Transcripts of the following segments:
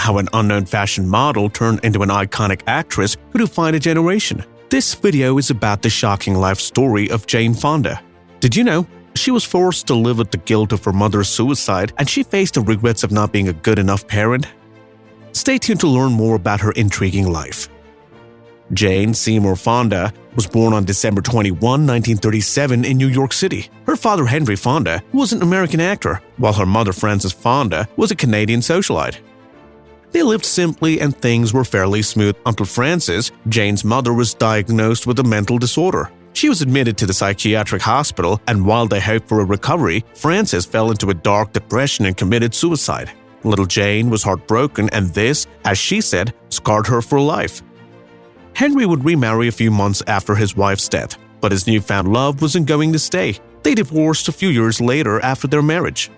how an unknown fashion model turned into an iconic actress who defined a generation. This video is about the shocking life story of Jane Fonda. Did you know? She was forced to live with the guilt of her mother's suicide, and she faced the regrets of not being a good enough parent. Stay tuned to learn more about her intriguing life. Jane Seymour Fonda was born on December 21, 1937 in New York City. Her father, Henry Fonda, was an American actor, while her mother, Frances Fonda, was a Canadian socialite. They lived simply and things were fairly smooth until Frances, Jane's mother, was diagnosed with a mental disorder. She was admitted to the psychiatric hospital, and while they hoped for a recovery, Frances fell into a dark depression and committed suicide. Little Jane was heartbroken, and this, as she said, scarred her for life. Henry would remarry a few months after his wife's death, but his newfound love wasn't going to stay. They divorced a few years later after their marriage.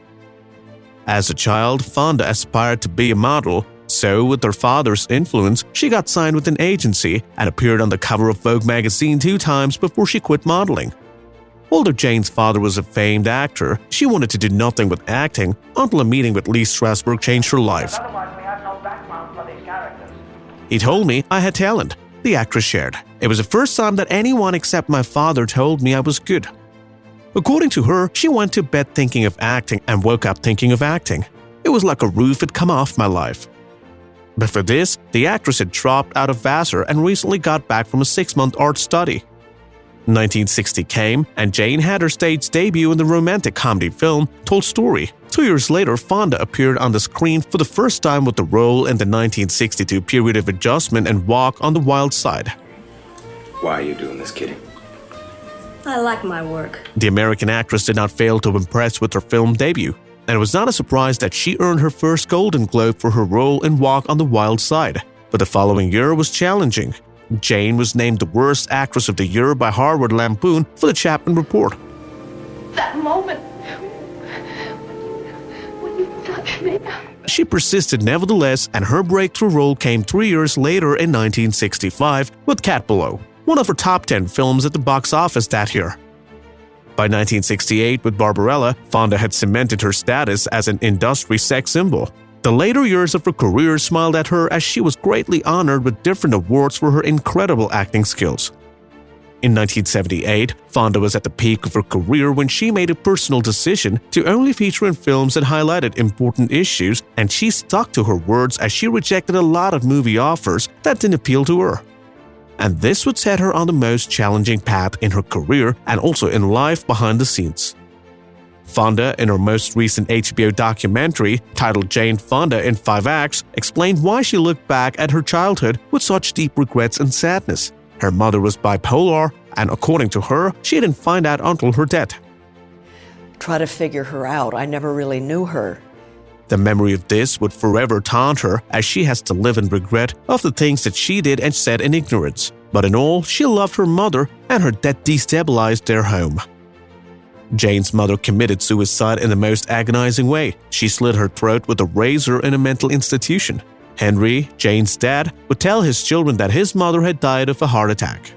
As a child, Fonda aspired to be a model, so with her father's influence, she got signed with an agency and appeared on the cover of Vogue magazine 2 times before she quit modeling. Although Jane's father was a famed actor, she wanted to do nothing with acting until a meeting with Lee Strasberg changed her life. He told me I had talent, the actress shared. It was the first time that anyone except my father told me I was good. According to her, she went to bed thinking of acting and woke up thinking of acting. It was like a roof had come off my life. But for this, the actress had dropped out of Vassar and recently got back from a 6-month art study. 1960 came, and Jane had her stage debut in the romantic comedy film Told Story. 2 years later, Fonda appeared on the screen for the first time with the role in the 1962 Period of Adjustment and Walk on the Wild Side. Why are you doing this, Kitty? I like my work. The American actress did not fail to impress with her film debut, and it was not a surprise that she earned her first Golden Globe for her role in Walk on the Wild Side. But the following year was challenging. Jane was named the Worst Actress of the Year by Harvard Lampoon for the Chapman Report. That moment when you touched me. She persisted nevertheless, and her breakthrough role came 3 years later in 1965 with Cat Below, one of her top 10 films at the box office that year. By 1968, with Barbarella, Fonda had cemented her status as an industry sex symbol. The later years of her career smiled at her as she was greatly honored with different awards for her incredible acting skills. In 1978, Fonda was at the peak of her career when she made a personal decision to only feature in films that highlighted important issues, and she stuck to her words as she rejected a lot of movie offers that didn't appeal to her. And this would set her on the most challenging path in her career and also in life behind the scenes. Fonda, in her most recent HBO documentary titled Jane Fonda in 5 Acts, explained why she looked back at her childhood with such deep regrets and sadness. Her mother was bipolar, and according to her, she didn't find out until her death. Try to figure her out. I never really knew her. The memory of this would forever taunt her as she has to live in regret of the things that she did and said in ignorance. But in all, she loved her mother, and her death destabilized their home. Jane's mother committed suicide in the most agonizing way. She slit her throat with a razor in a mental institution. Henry, Jane's dad, would tell his children that his mother had died of a heart attack.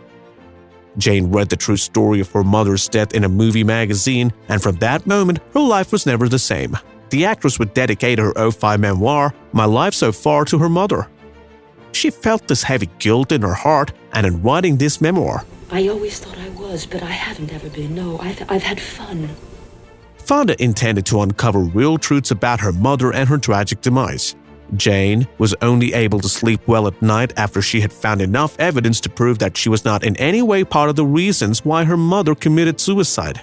Jane read the true story of her mother's death in a movie magazine, and from that moment, her life was never the same. The actress would dedicate her '05 memoir, My Life So Far, to her mother. She felt this heavy guilt in her heart, and in writing this memoir, I always thought I was, but I haven't ever been. No, I've had fun. Fonda intended to uncover real truths about her mother and her tragic demise. Jane was only able to sleep well at night after she had found enough evidence to prove that she was not in any way part of the reasons why her mother committed suicide.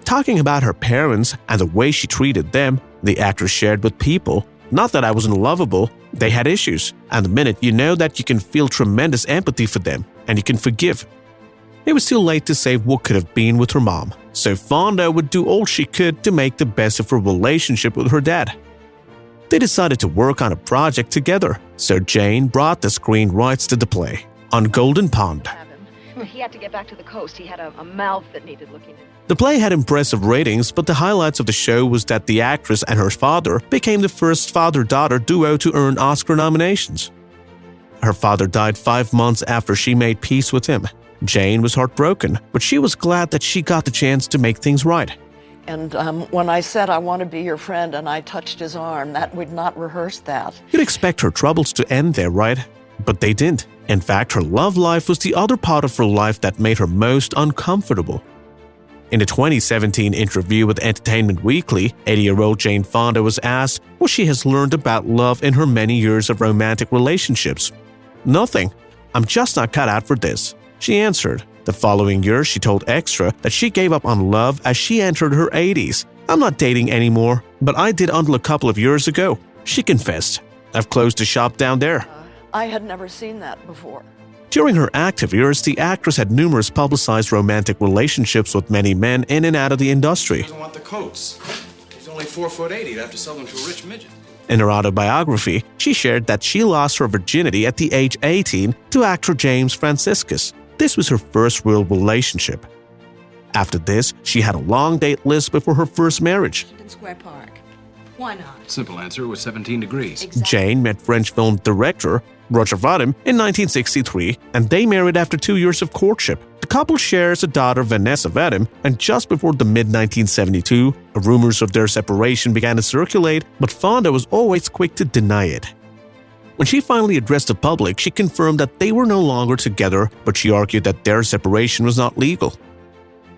Talking about her parents and the way she treated them, the actress shared with people, "Not that I wasn't lovable, they had issues, and the minute you know that, you can feel tremendous empathy for them, and you can forgive." It was too late to say what could have been with her mom, so Fonda would do all she could to make the best of her relationship with her dad. They decided to work on a project together, so Jane brought the screen rights to the play, On Golden Pond. He had to get back to the coast. He had a mouth that needed looking at. The play had impressive ratings, but the highlights of the show was that the actress and her father became the first father-daughter duo to earn Oscar nominations. Her father died 5 months after she made peace with him. Jane was heartbroken, but she was glad that she got the chance to make things right. And when I said I want to be your friend and I touched his arm, that we'd not rehearsed that. You'd expect her troubles to end there, right? But they didn't. In fact, her love life was the other part of her life that made her most uncomfortable. In a 2017 interview with Entertainment Weekly, 80-year-old Jane Fonda was asked what she has learned about love in her many years of romantic relationships. "Nothing. I'm just not cut out for this," she answered. The following year, she told Extra that she gave up on love as she entered her 80s. "I'm not dating anymore, but I did until a couple of years ago," she confessed. "I've closed the shop down there." I had never seen that before. During her active years, the actress had numerous publicized romantic relationships with many men in and out of the industry. He doesn't want the coats. He's only 4'8". He'd have to sell them to a rich midget. In her autobiography, she shared that she lost her virginity at the age 18 to actor James Franciscus. This was her first real relationship. After this, she had a long date list before her first marriage. Square Park. Why not? Simple answer was 17 degrees. Jane met French film director Roger Vadim in 1963, and they married after 2 years of courtship. The couple shares a daughter, Vanessa Vadim, and just before the mid-1972, rumors of their separation began to circulate, but Fonda was always quick to deny it. When she finally addressed the public, she confirmed that they were no longer together, but she argued that their separation was not legal.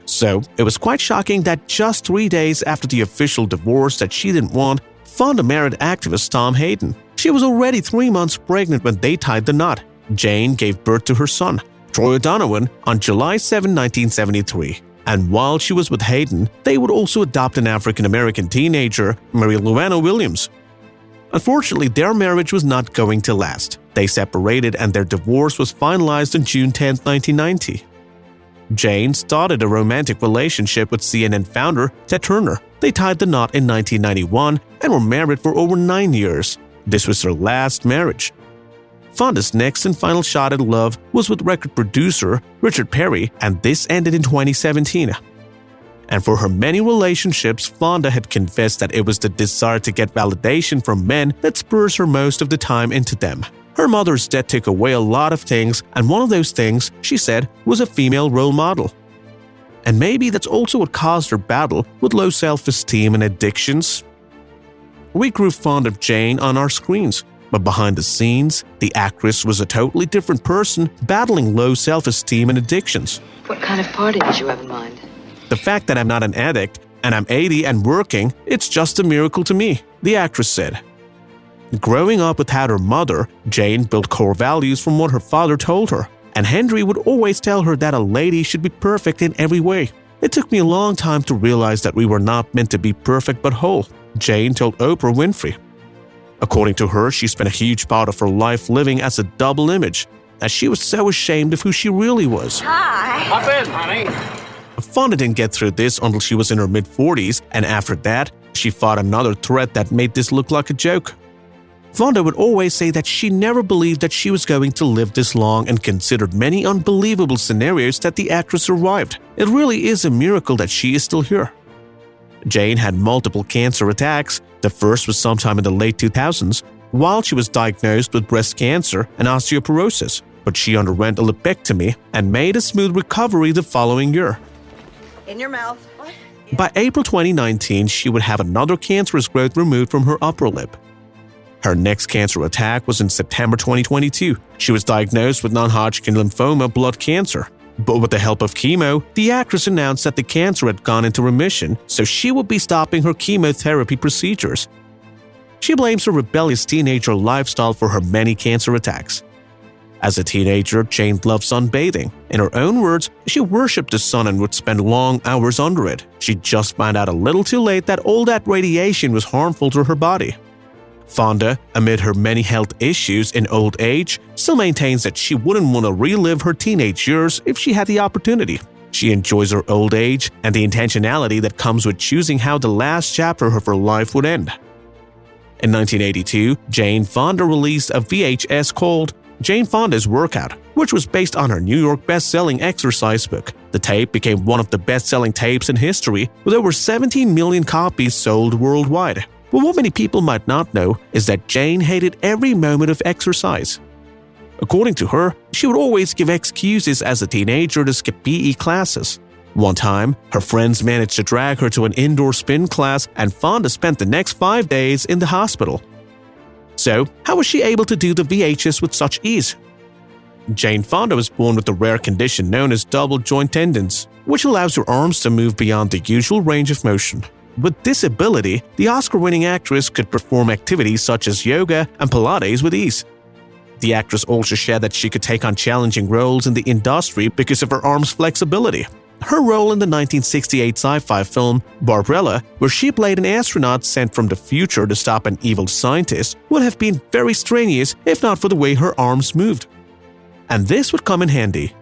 So, it was quite shocking that just 3 days after the official divorce that she didn't want, Fonda married activist Tom Hayden. She was already 3 months pregnant when they tied the knot. Jane gave birth to her son, Troy O'Donovan, on July 7, 1973. And while she was with Hayden, they would also adopt an African-American teenager, Mary Luana Williams. Unfortunately, their marriage was not going to last. They separated and their divorce was finalized on June 10, 1990. Jane started a romantic relationship with CNN founder Ted Turner. They tied the knot in 1991 and were married for over 9 years. This was their last marriage. Fonda's next and final shot at love was with record producer Richard Perry, and this ended in 2017. And for her many relationships, Fonda had confessed that it was the desire to get validation from men that spurs her most of the time into them. Her mother's death took away a lot of things, and one of those things, she said, was a female role model. And maybe that's also what caused her battle with low self-esteem and addictions. We grew fond of Jane on our screens, but behind the scenes, the actress was a totally different person battling low self-esteem and addictions. What kind of party did you have in mind? The fact that I'm not an addict and I'm 80 and working, it's just a miracle to me, the actress said. Growing up without her mother, Jane built core values from what her father told her, and Henry would always tell her that a lady should be perfect in every way. It took me a long time to realize that we were not meant to be perfect but whole, Jane told Oprah Winfrey. According to her, she spent a huge part of her life living as a double image, as she was so ashamed of who she really was. Hop in, honey. Fonda didn't get through this until she was in her mid-40s, and after that, she fought another threat that made this look like a joke. Fonda would always say that she never believed that she was going to live this long and considered many unbelievable scenarios that the actress survived. It really is a miracle that she is still here. Jane had multiple cancer attacks. The first was sometime in the late 2000s, while she was diagnosed with breast cancer and osteoporosis, but she underwent a lipectomy and made a smooth recovery the following year. In your mouth. By April 2019, she would have another cancerous growth removed from her upper lip. Her next cancer attack was in September 2022. She was diagnosed with non-Hodgkin lymphoma blood cancer. But with the help of chemo, the actress announced that the cancer had gone into remission, so she would be stopping her chemotherapy procedures. She blames her rebellious teenager lifestyle for her many cancer attacks. As a teenager, Jane loved sunbathing. In her own words, she worshipped the sun and would spend long hours under it. She just found out a little too late that all that radiation was harmful to her body. Fonda, amid her many health issues in old age, still maintains that she wouldn't want to relive her teenage years if she had the opportunity. She enjoys her old age and the intentionality that comes with choosing how the last chapter of her life would end. In 1982, Jane Fonda released a VHS called Jane Fonda's Workout, which was based on her New York best-selling exercise book. The tape became one of the best-selling tapes in history, with over 17 million copies sold worldwide. But what many people might not know is that Jane hated every moment of exercise. According to her, she would always give excuses as a teenager to skip PE classes. One time, her friends managed to drag her to an indoor spin class, and Fonda spent the next 5 days in the hospital. So, how was she able to do the VHS with such ease? Jane Fonda was born with a rare condition known as double joint tendons, which allows her arms to move beyond the usual range of motion. With this ability, the Oscar-winning actress could perform activities such as yoga and Pilates with ease. The actress also shared that she could take on challenging roles in the industry because of her arm's flexibility. Her role in the 1968 sci-fi film Barbarella, where she played an astronaut sent from the future to stop an evil scientist, would have been very strenuous if not for the way her arms moved. And this would come in handy.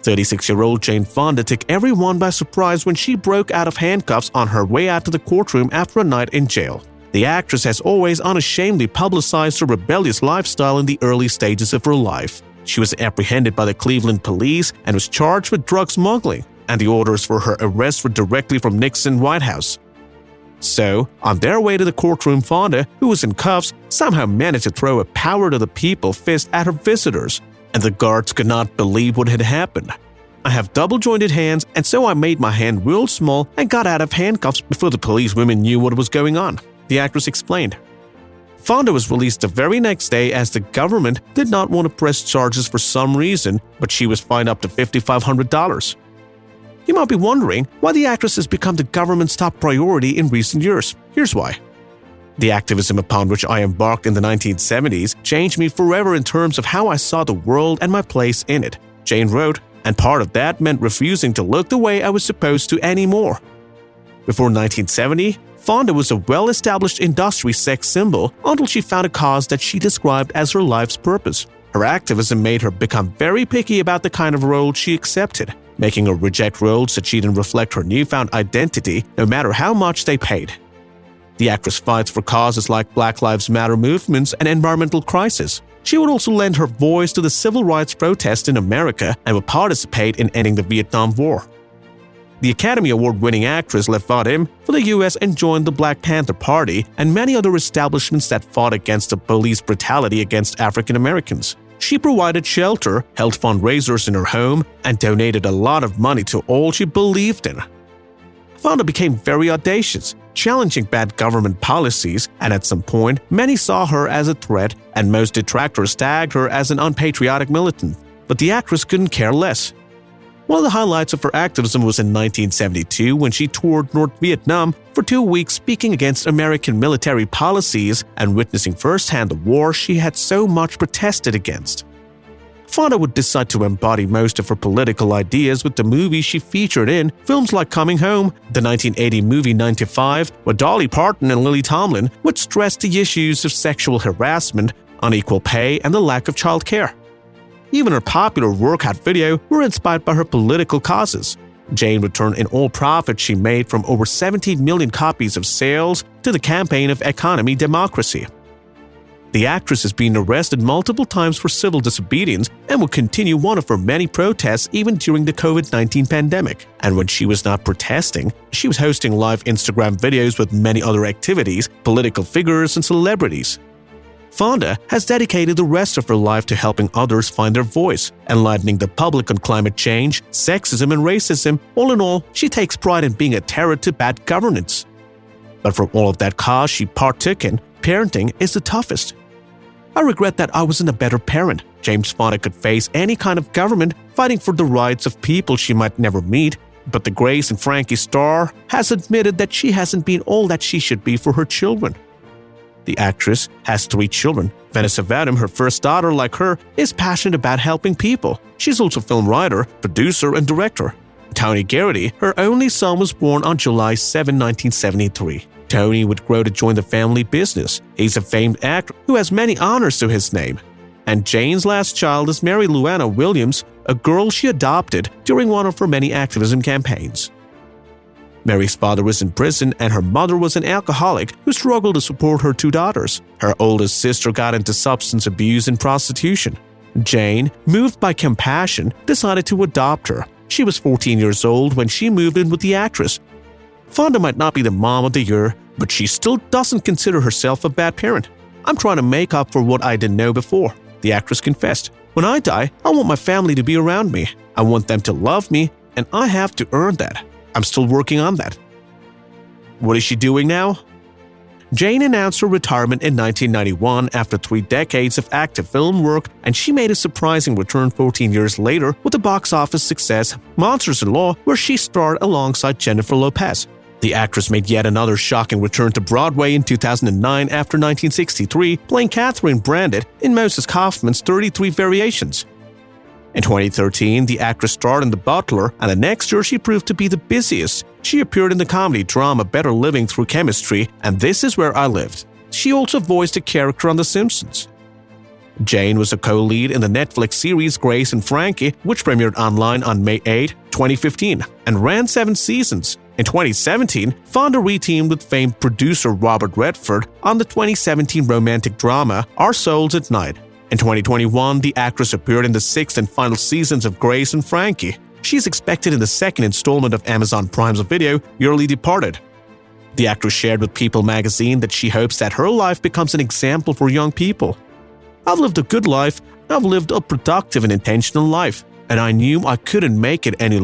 36-year-old Jane Fonda took everyone by surprise when she broke out of handcuffs on her way out to the courtroom after a night in jail. The actress has always unashamedly publicized her rebellious lifestyle in the early stages of her life. She was apprehended by the Cleveland police and was charged with drug smuggling, and the orders for her arrest were directly from Nixon White House. So, on their way to the courtroom, Fonda, who was in cuffs, somehow managed to throw a power to the people fist at her visitors, and the guards could not believe what had happened. "I have double-jointed hands, and so I made my hand real small and got out of handcuffs before the police women knew what was going on," the actress explained. Fonda was released the very next day as the government did not want to press charges for some reason, but she was fined up to $5,500. You might be wondering why the actress has become the government's top priority in recent years. Here's why. The activism upon which I embarked in the 1970s changed me forever in terms of how I saw the world and my place in it, Jane wrote, and part of that meant refusing to look the way I was supposed to anymore. Before 1970, Fonda was a well-established industry sex symbol until she found a cause that she described as her life's purpose. Her activism made her become very picky about the kind of role she accepted, making her reject roles that she didn't reflect her newfound identity no matter how much they paid. The actress fights for causes like Black Lives Matter movements and environmental crisis. She would also lend her voice to the civil rights protests in America and would participate in ending the Vietnam War. The Academy Award-winning actress left Vadim for the US and joined the Black Panther Party and many other establishments that fought against the police brutality against African Americans. She provided shelter, held fundraisers in her home, and donated a lot of money to all she believed in. Fonda became very audacious, challenging bad government policies, and at some point, many saw her as a threat and most detractors tagged her as an unpatriotic militant. But the actress couldn't care less. One of the highlights of her activism was in 1972 when she toured North Vietnam for 2 weeks speaking against American military policies and witnessing firsthand the war she had so much protested against. Fonda would decide to embody most of her political ideas with the movies she featured in, films like Coming Home, the 1980 movie 9 to 5, where Dolly Parton and Lily Tomlin would stress the issues of sexual harassment, unequal pay, and the lack of child care. Even her popular workout video were inspired by her political causes. Jane would turn in all profits she made from over 17 million copies of sales to the campaign of economy democracy. The actress has been arrested multiple times for civil disobedience and will continue one of her many protests even during the COVID-19 pandemic. And when she was not protesting, she was hosting live Instagram videos with many other activities, political figures, and celebrities. Fonda has dedicated the rest of her life to helping others find their voice, enlightening the public on climate change, sexism, and racism. All in all, she takes pride in being a terror to bad governance. But from all of that cause she partook in, parenting is the toughest. I regret that I wasn't a better parent. James Fonda could face any kind of government fighting for the rights of people she might never meet, but the Grace and Frankie star has admitted that she hasn't been all that she should be for her children. The actress has 3 children. Vanessa Vadim, her first daughter like her, is passionate about helping people. She's also a film writer, producer, and director. Tony Garrity, her only son, was born on July 7, 1973. Tony would grow to join the family business. He's a famed actor who has many honors to his name. And Jane's last child is Mary Luana Williams, a girl she adopted during one of her many activism campaigns. Mary's father was in prison and her mother was an alcoholic who struggled to support her 2 daughters. Her oldest sister got into substance abuse and prostitution. Jane, moved by compassion, decided to adopt her. She was 14 years old when she moved in with the actress. Fonda might not be the mom of the year, but she still doesn't consider herself a bad parent. "I'm trying to make up for what I didn't know before," the actress confessed. "When I die, I want my family to be around me. I want them to love me, and I have to earn that. I'm still working on that. What is she doing now? Jane announced her retirement in 1991 after 3 decades of active film work, and she made a surprising return 14 years later with the box office success Monsters-in-Law, where she starred alongside Jennifer Lopez. The actress made yet another shocking return to Broadway in 2009 after 1963, playing Catherine Brandett in Moses Kaufman's 33 Variations. In 2013, the actress starred in The Butler, and the next year she proved to be the busiest. She appeared in the comedy drama Better Living Through Chemistry and This Is Where I Lived. She also voiced a character on The Simpsons. Jane was a co-lead in the Netflix series Grace and Frankie, which premiered online on May 8, 2015, and ran 7 seasons. In 2017, Fonda reteamed with famed producer Robert Redford on the 2017 romantic drama Our Souls at Night. In 2021, the actress appeared in the 6th and final seasons of Grace and Frankie. She's expected in the 2nd installment of Amazon Prime's video, Yearly Departed. The actress shared with People magazine that she hopes that her life becomes an example for young people. I've lived a good life, I've lived a productive and intentional life, and I knew I couldn't make it any